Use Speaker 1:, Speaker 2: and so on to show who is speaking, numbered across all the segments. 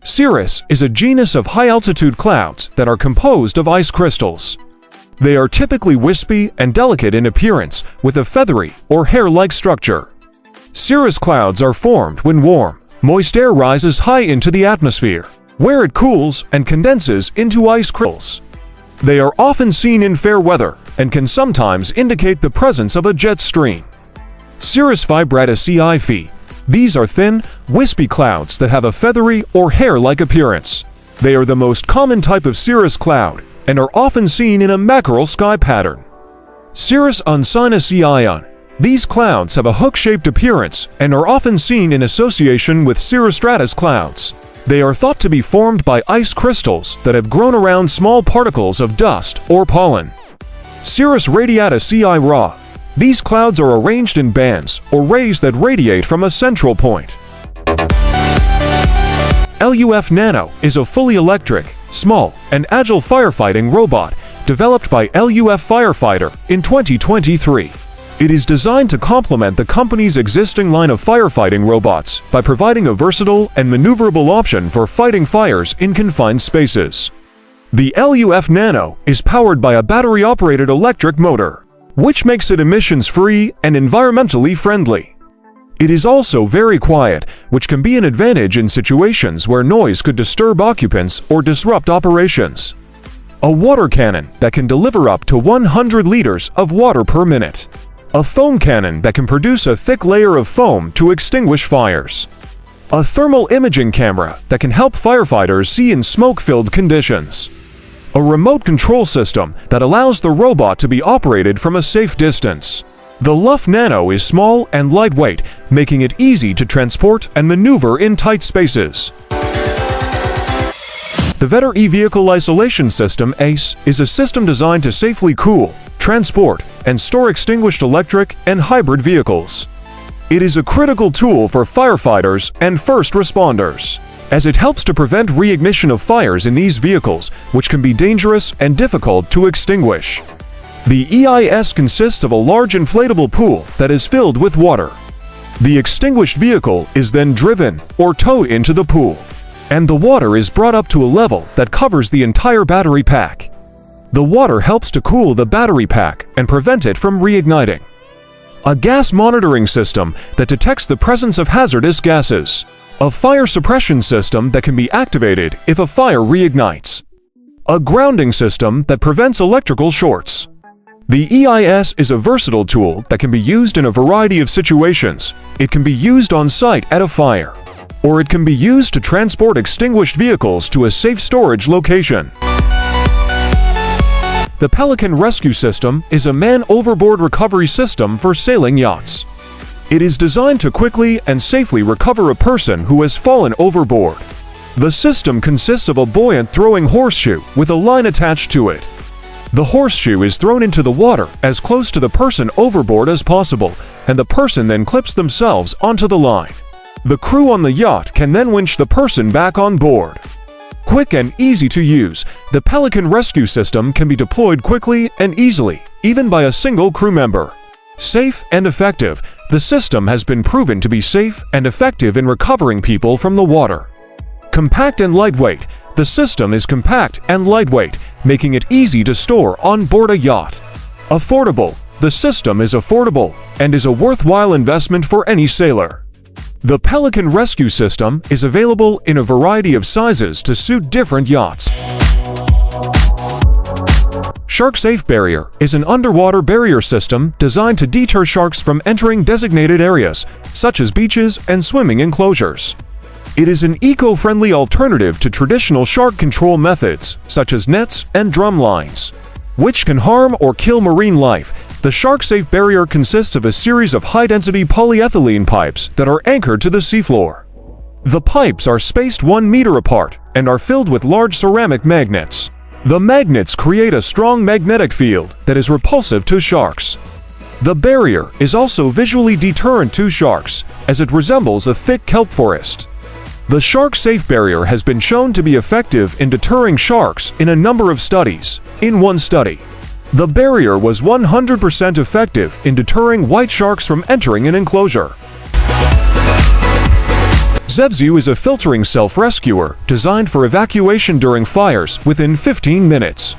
Speaker 1: Cirrus is a genus of high-altitude clouds that are composed of ice crystals. They are typically wispy and delicate in appearance, with a feathery or hair-like structure. Cirrus clouds are formed when warm, moist air rises high into the atmosphere, where it cools and condenses into ice crystals. They are often seen in fair weather and can sometimes indicate the presence of a jet stream. Cirrus vibrata Phi. These are thin, wispy clouds that have a feathery or hair-like appearance. They are the most common type of cirrus cloud and are often seen in a mackerel sky pattern. Cirrus uncina Ion. These clouds have a hook-shaped appearance and are often seen in association with cirrostratus clouds. They are thought to be formed by ice crystals that have grown around small particles of dust or pollen. Cirrus radiata Ra. These clouds are arranged in bands or rays that radiate from a central point. LUF Nano is a fully electric, small, and agile firefighting robot developed by LUF Firefighter in 2023. It is designed to complement the company's existing line of firefighting robots by providing a versatile and maneuverable option for fighting fires in confined spaces. The LUF Nano is powered by a battery-operated electric motor, which makes it emissions-free and environmentally friendly. It is also very quiet, which can be an advantage in situations where noise could disturb occupants or disrupt operations. A water cannon that can deliver up to 100 liters of water per minute. A foam cannon that can produce a thick layer of foam to extinguish fires. A thermal imaging camera that can help firefighters see in smoke-filled conditions. A remote control system that allows the robot to be operated from a safe distance. The LUF Nano is small and lightweight, making it easy to transport and maneuver in tight spaces. The Vetter E-Vehicle Isolation System ACE is a system designed to safely cool, transport, and store extinguished electric and hybrid vehicles. It is a critical tool for firefighters and first responders, as it helps to prevent reignition of fires in these vehicles, which can be dangerous and difficult to extinguish. The EIS consists of a large inflatable pool that is filled with water. The extinguished vehicle is then driven or towed into the pool, and the water is brought up to a level that covers the entire battery pack. The water helps to cool the battery pack and prevent it from reigniting. A gas monitoring system that detects the presence of hazardous gases. A fire suppression system that can be activated if a fire reignites. A grounding system that prevents electrical shorts. The EIS is a versatile tool that can be used in a variety of situations. It can be used on site at a fire, or it can be used to transport extinguished vehicles to a safe storage location. The Pelikan Rescue System is a man-overboard recovery system for sailing yachts. It is designed to quickly and safely recover a person who has fallen overboard. The system consists of a buoyant throwing horseshoe with a line attached to it. The horseshoe is thrown into the water as close to the person overboard as possible, and the person then clips themselves onto the line. The crew on the yacht can then winch the person back on board. Quick and easy to use, the Pelikan Rescue System can be deployed quickly and easily, even by a single crew member. Safe and effective, the system has been proven to be safe and effective in recovering people from the water. Compact and lightweight, the system is compact and lightweight, making it easy to store on board a yacht. Affordable, the system is affordable and is a worthwhile investment for any sailor. The Pelikan Rescue System is available in a variety of sizes to suit different yachts. SharkSafe Barrier is an underwater barrier system designed to deter sharks from entering designated areas, such as beaches and swimming enclosures. It is an eco-friendly alternative to traditional shark control methods, such as nets and drum lines, which can harm or kill marine life. The SharkSafe Barrier consists of a series of high-density polyethylene pipes that are anchored to the seafloor. The pipes are spaced 1 meter apart and are filled with large ceramic magnets. The magnets create a strong magnetic field that is repulsive to sharks. The barrier is also visually deterrent to sharks, as it resembles a thick kelp forest. The SharkSafe Barrier has been shown to be effective in deterring sharks in a number of studies. In one study, the barrier was 100% effective in deterring white sharks from entering an enclosure. Zevs-U is a filtering self-rescuer designed for evacuation during fires within 15 minutes.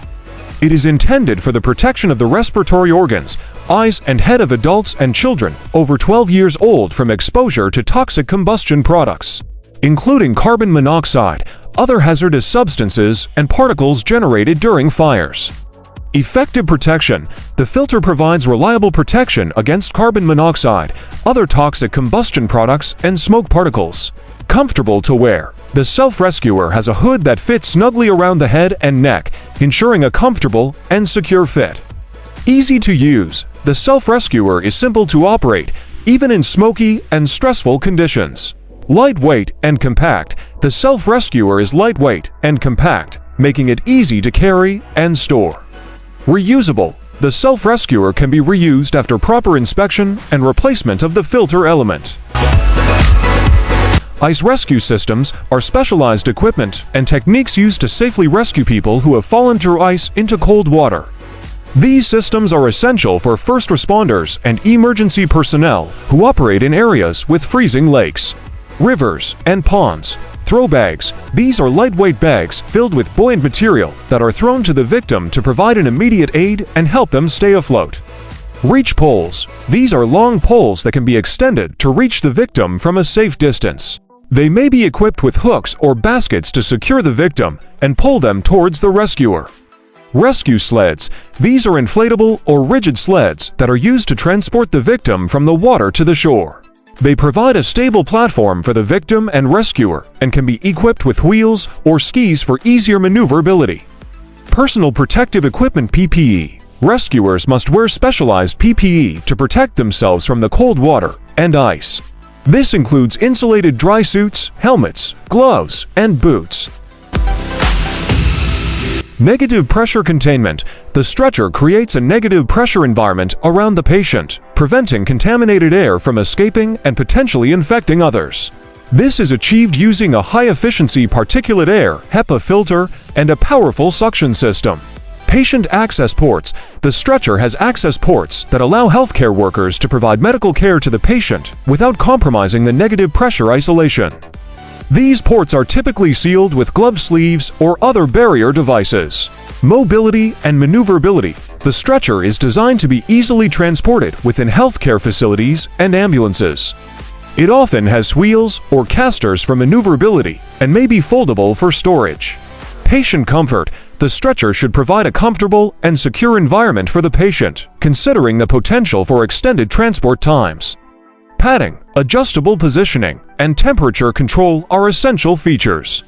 Speaker 1: It is intended for the protection of the respiratory organs, eyes, and head of adults and children over 12 years old from exposure to toxic combustion products, including carbon monoxide, other hazardous substances, and particles generated during fires. Effective protection. The filter provides reliable protection against carbon monoxide, other toxic combustion products, and smoke particles. Comfortable to wear. The self-rescuer has a hood that fits snugly around the head and neck, ensuring a comfortable and secure fit. Easy to use. The self-rescuer is simple to operate, even in smoky and stressful conditions. Lightweight and compact. The self-rescuer is lightweight and compact, making it easy to carry and store. Reusable. The self-rescuer can be reused after proper inspection and replacement of the filter element. Ice rescue systems are specialized equipment and techniques used to safely rescue people who have fallen through ice into cold water. These systems are essential for first responders and emergency personnel who operate in areas with freezing lakes, rivers, and ponds. Throw bags. These are lightweight bags filled with buoyant material that are thrown to the victim to provide an immediate aid and help them stay afloat. Reach poles. These are long poles that can be extended to reach the victim from a safe distance. They may be equipped with hooks or baskets to secure the victim and pull them towards the rescuer. Rescue sleds. These are inflatable or rigid sleds that are used to transport the victim from the water to the shore. They provide a stable platform for the victim and rescuer and can be equipped with wheels or skis for easier maneuverability. Personal protective equipment (PPE). Rescuers must wear specialized PPE to protect themselves from the cold water and ice. This includes insulated dry suits, helmets, gloves, and boots. Negative pressure containment. The stretcher creates a negative pressure environment around the patient, preventing contaminated air from escaping and potentially infecting others. This is achieved using a high-efficiency particulate air (HEPA) filter and a powerful suction system. Patient access ports. The stretcher has access ports that allow healthcare workers to provide medical care to the patient without compromising the negative pressure isolation. These ports are typically sealed with glove sleeves or other barrier devices. Mobility and maneuverability. The stretcher is designed to be easily transported within healthcare facilities and ambulances. It often has wheels or casters for maneuverability and may be foldable for storage. Patient comfort. The stretcher should provide a comfortable and secure environment for the patient, considering the potential for extended transport times. Padding, adjustable positioning, and temperature control are essential features.